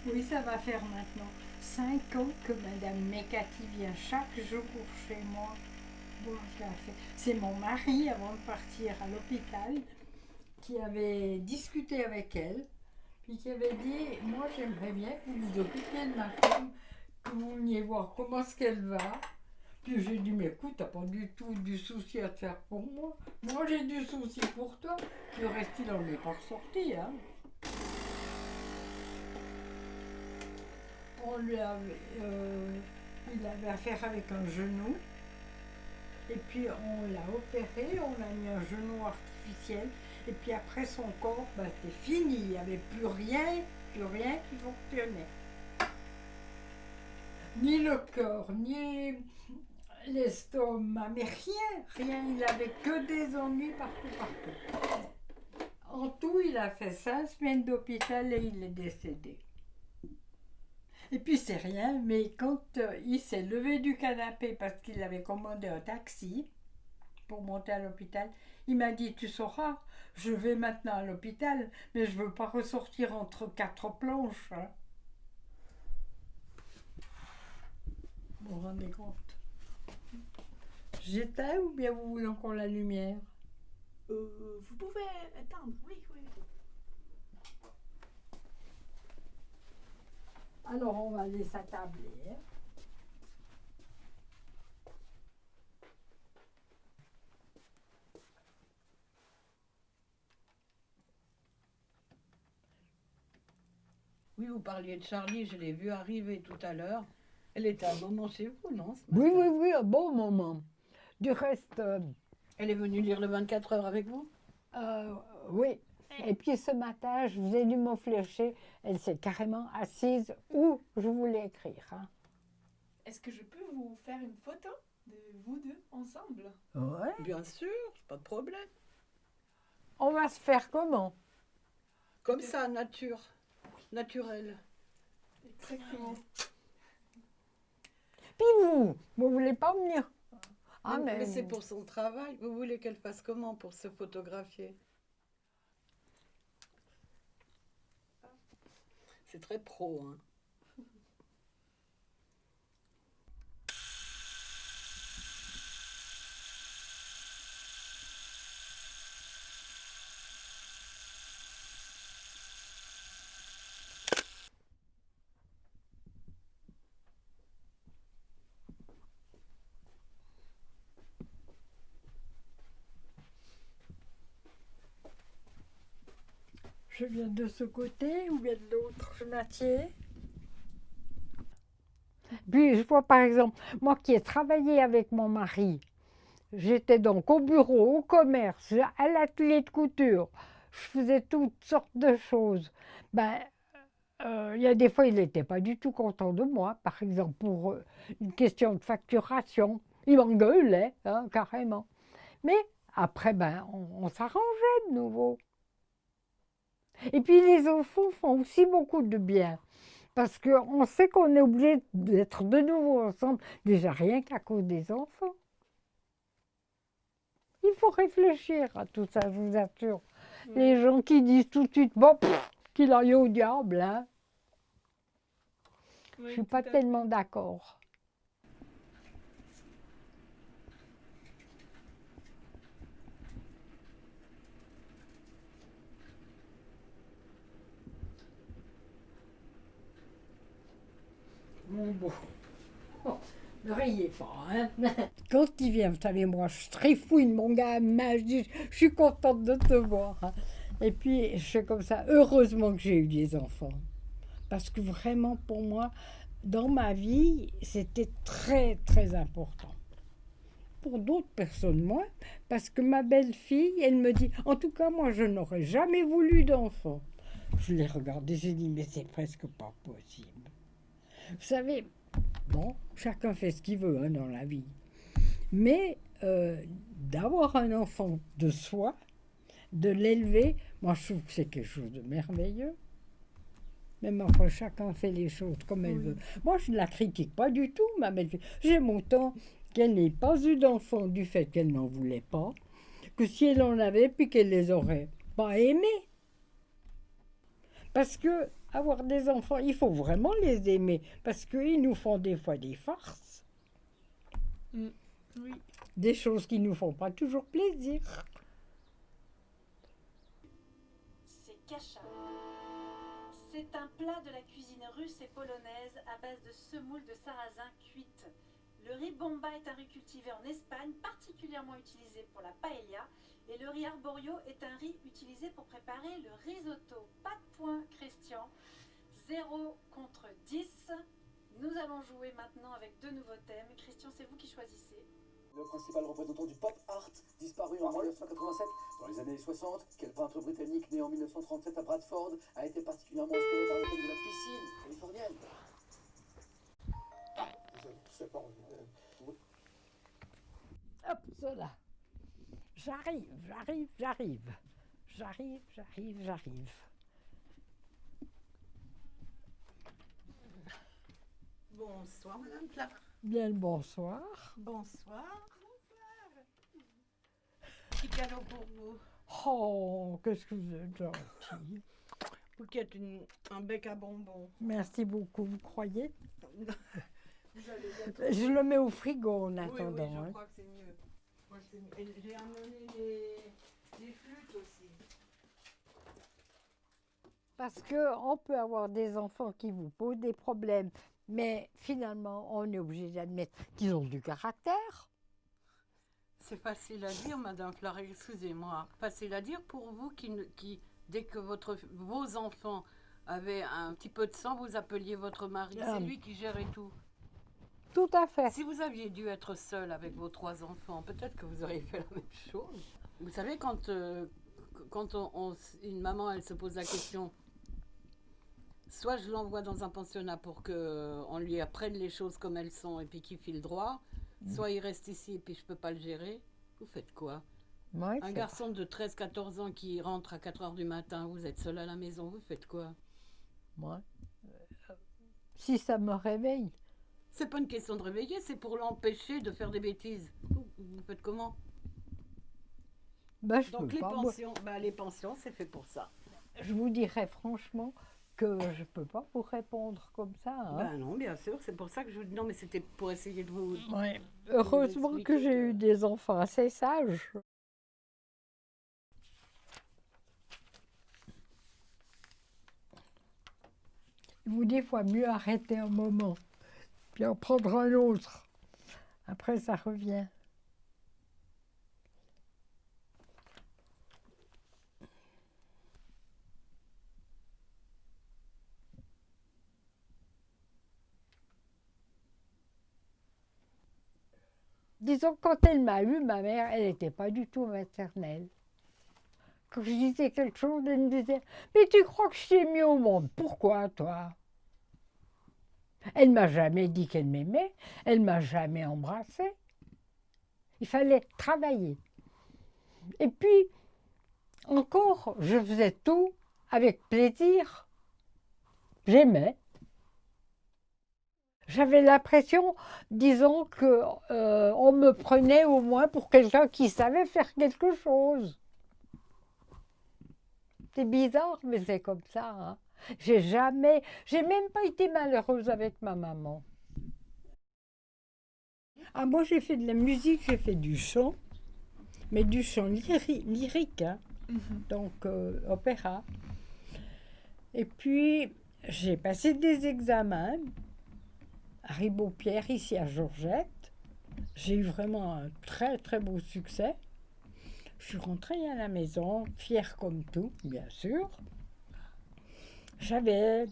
Oui, ça va faire maintenant 5 ans que Madame Mekati vient chaque jour chez moi boire le café. C'est mon mari, avant de partir à l'hôpital, qui avait discuté avec elle, puis qui avait dit, moi j'aimerais bien que vous vous occupiez de ma femme, que vous veniez voir comment est-ce qu'elle va. Puis j'ai dit, mais écoute, t'as pas du tout du souci à te faire pour moi. Moi j'ai du souci pour toi. Le reste, il en est pas ressorti, hein. On lui avait, il avait affaire avec un genou. Et puis on l'a opéré, on a mis un genou artificiel. Et puis après son corps, bah, c'était fini. Il n'y avait plus rien qui fonctionnait. Ni le cœur, ni l'estomac, mais rien. Il avait que des ennuis partout. En tout, il a fait 5 semaines d'hôpital et il est décédé. Et puis c'est rien, mais quand il s'est levé du canapé parce qu'il avait commandé un taxi pour monter à l'hôpital, il m'a dit, tu sauras, je vais maintenant à l'hôpital, mais je ne veux pas ressortir entre 4 planches. Hein. Vous vous rendez compte? J'éteins ou bien vous voulez encore la lumière? Vous pouvez éteindre, oui. Alors on va aller s'attabler. Hein. Oui, vous parliez de Charlie, je l'ai vue arriver tout à l'heure. Elle était un moment chez vous, non ce Oui, matin? oui, un bon moment. Du reste, Elle est venue lire le 24 heures avec vous? oui. Et puis ce matin, je faisais du mot fléché. Elle s'est carrément assise où je voulais écrire. Hein. Est-ce que je peux vous faire une photo de vous deux ensemble? Ouais. Bien sûr, pas de problème. On va se faire comment? Comme ça, naturel. Exactement. Puis vous voulez pas venir? Ah, Mais c'est pour son travail. Vous voulez qu'elle fasse comment pour se photographier? C'est très pro, hein. Je viens de ce côté ou bien de l'autre, je m'assieds. Puis je vois par exemple, moi qui ai travaillé avec mon mari, j'étais donc au bureau, au commerce, à l'atelier de couture, je faisais toutes sortes de choses. Ben, il y a des fois, il n'était pas du tout content de moi, par exemple pour une question de facturation. Il m'engueulait, hein, carrément. Mais après, ben, on s'arrangeait de nouveau. Et puis les enfants font aussi beaucoup de bien. Parce qu'on sait qu'on est obligé d'être de nouveau ensemble, déjà rien qu'à cause des enfants. Il faut réfléchir à tout ça, je vous assure. Oui. Les gens qui disent tout de suite, bon, qu'il aille au diable, hein. Oui, je ne suis pas tellement d'accord. Mon beau. Oh, ne riez pas, hein. Quand il vient, vous savez, moi, je trifouille mon gamin, je suis contente de te voir. Hein. Et puis, je fais comme ça. Heureusement que j'ai eu des enfants. Parce que vraiment, pour moi, dans ma vie, c'était très, très important. Pour d'autres personnes, moins, parce que ma belle-fille, elle me dit, en tout cas, moi, je n'aurais jamais voulu d'enfant. Je l'ai regardée, j'ai dit, mais c'est presque pas possible. Vous savez, bon, chacun fait ce qu'il veut hein, dans la vie. Mais d'avoir un enfant de soi, de l'élever, moi je trouve que c'est quelque chose de merveilleux. Même enfin, chacun fait les choses comme elle veut. Moi, je ne la critique pas du tout, ma belle-fille. J'aime autant qu'elle n'ait pas eu d'enfants du fait qu'elle n'en voulait pas, que si elle en avait, puis qu'elle les aurait pas aimés. Parce que avoir des enfants, il faut vraiment les aimer, parce qu'ils nous font des fois des farces, Oui. des choses qui nous font pas toujours plaisir. C'est kasha. C'est un plat de la cuisine russe et polonaise à base de semoule de sarrasin cuite. Le riz bomba est un riz cultivé en Espagne, particulièrement utilisé pour la paella, et le riz arborio est un riz utilisé pour préparer le risotto. Pas de point, Christian. 0 contre 10. Nous allons jouer maintenant avec 2 nouveaux thèmes. Christian, c'est vous qui choisissez. Le principal représentant du pop art, disparu en 1987 dans les années 60, quel peintre britannique né en 1937 à Bradford a été particulièrement inspiré par le thème de la piscine californienne. Hop, cela. J'arrive. Bonsoir, Madame Clark. Bien le bonsoir. Bonsoir. Petit cadeau pour vous. Oh, qu'est-ce que vous êtes gentil. Vous qui êtes un bec à bonbons. Merci beaucoup, vous croyez? Vous allez être... Je le mets au frigo en Oui, attendant. je hein. crois que c'est mieux. Et j'ai amené les flûtes aussi. Parce qu'on peut avoir des enfants qui vous posent des problèmes, mais finalement, on est obligé d'admettre qu'ils ont du caractère. C'est facile à dire, Madame Clark, excusez-moi. Facile à dire pour vous qui dès que vos enfants avaient un petit peu de sang, vous appeliez votre mari. Ah. C'est lui qui gérait tout. Tout à fait. Si vous aviez dû être seule avec vos 3 enfants, peut-être que vous auriez fait la même chose. Vous savez, quand une maman, elle se pose la question, soit je l'envoie dans un pensionnat pour qu'on lui apprenne les choses comme elles sont et puis qu'il file droit, soit il reste ici et puis je ne peux pas le gérer. Vous faites quoi? Ouais, Un c'est- garçon de 13-14 ans qui rentre à 4 heures du matin, vous êtes seul à la maison, vous faites quoi? ouais. Si ça me réveille, C'est pas une question de réveiller, c'est pour l'empêcher de faire des bêtises. Vous faites comment? ben, je Donc peux pas. Moi, les pensions, c'est fait pour ça. je vous dirais franchement que je peux pas vous répondre comme ça. hein. Ben non, bien sûr, c'est pour ça que je vous dis non, mais c'était pour essayer de vous... Ouais. Heureusement que expliquer j'ai que- eu des enfants assez sages. Il vous dit qu'il faut mieux arrêter un moment, puis en prendre un autre. Après, ça revient. Disons, quand elle m'a eu, ma mère, elle n'était pas du tout maternelle. Quand je disais quelque chose, elle me disait « Mais tu crois que je t'ai mis au monde? Pourquoi, toi ?» Elle m'a jamais dit qu'elle m'aimait, elle m'a jamais embrassée. Il fallait travailler. Et puis, encore, je faisais tout avec plaisir. J'aimais. J'avais l'impression, disons, que on me prenait au moins pour quelqu'un qui savait faire quelque chose. C'est bizarre, mais c'est comme ça. Hein. J'ai même pas été malheureuse avec ma maman. Ah, moi, j'ai fait de la musique, j'ai fait du chant, mais du chant lyrique, hein. Donc opéra. Et puis, j'ai passé des examens à Ribaud-Pierre, ici à Georgette. J'ai eu vraiment un très, très beau succès. Je suis rentrée à la maison, fière comme tout, bien sûr. J'avais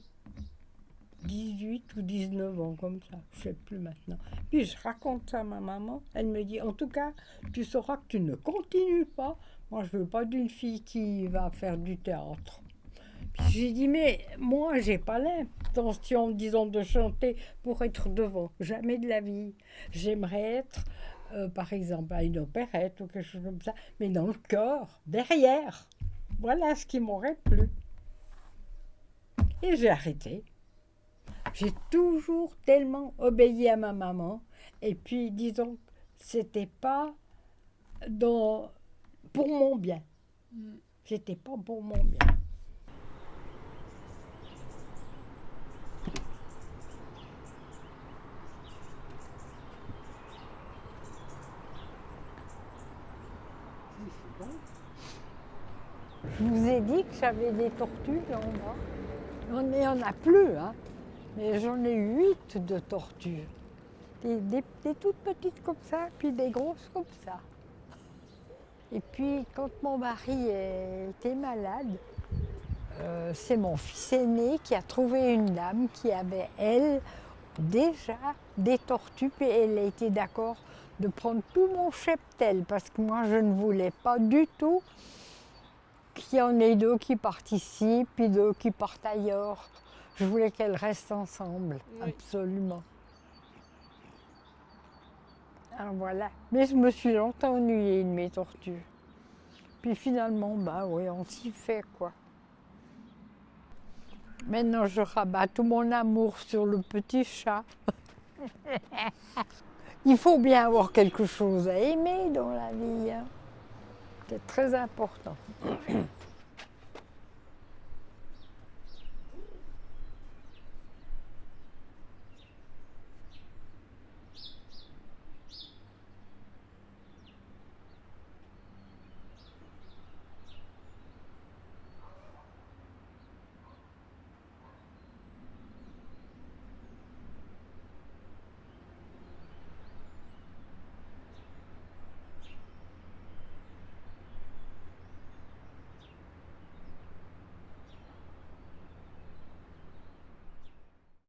18 ou 19 ans, comme ça, je ne sais plus maintenant. Puis je raconte ça à ma maman, elle me dit, en tout cas, tu sauras que tu ne continues pas. Moi, je ne veux pas d'une fille qui va faire du théâtre. Puis j'ai dit, mais moi, j'ai pas l'intention, disons, de chanter pour être devant. Jamais de la vie. J'aimerais être, par exemple, à une opérette ou quelque chose comme ça, mais dans le corps, derrière. Voilà ce qui m'aurait plu. Et j'ai arrêté. J'ai toujours tellement obéi à ma maman. Et puis, disons, c'était pas pour mon bien. C'était pas pour mon bien. ai dit que j'avais des tortues là en bas. Il n'y en a plus, hein. Mais j'en ai 8 de tortues. Des toutes petites comme ça, puis des grosses comme ça. Et puis quand mon mari était malade, c'est mon fils aîné qui a trouvé une dame qui avait, elle, déjà des tortues, et elle a été d'accord de prendre tout mon cheptel, parce que moi je ne voulais pas du tout qu'il y en ait 2 qui partent ici, puis 2 qui partent ailleurs. Je voulais qu'elles restent ensemble, Oui. absolument. Alors voilà. Mais je me suis longtemps ennuyée de mes tortues. Puis finalement, bah oui, on s'y fait quoi. Maintenant, je rabats tout mon amour sur le petit chat. Il faut bien avoir quelque chose à aimer dans la vie, hein. C'est très important.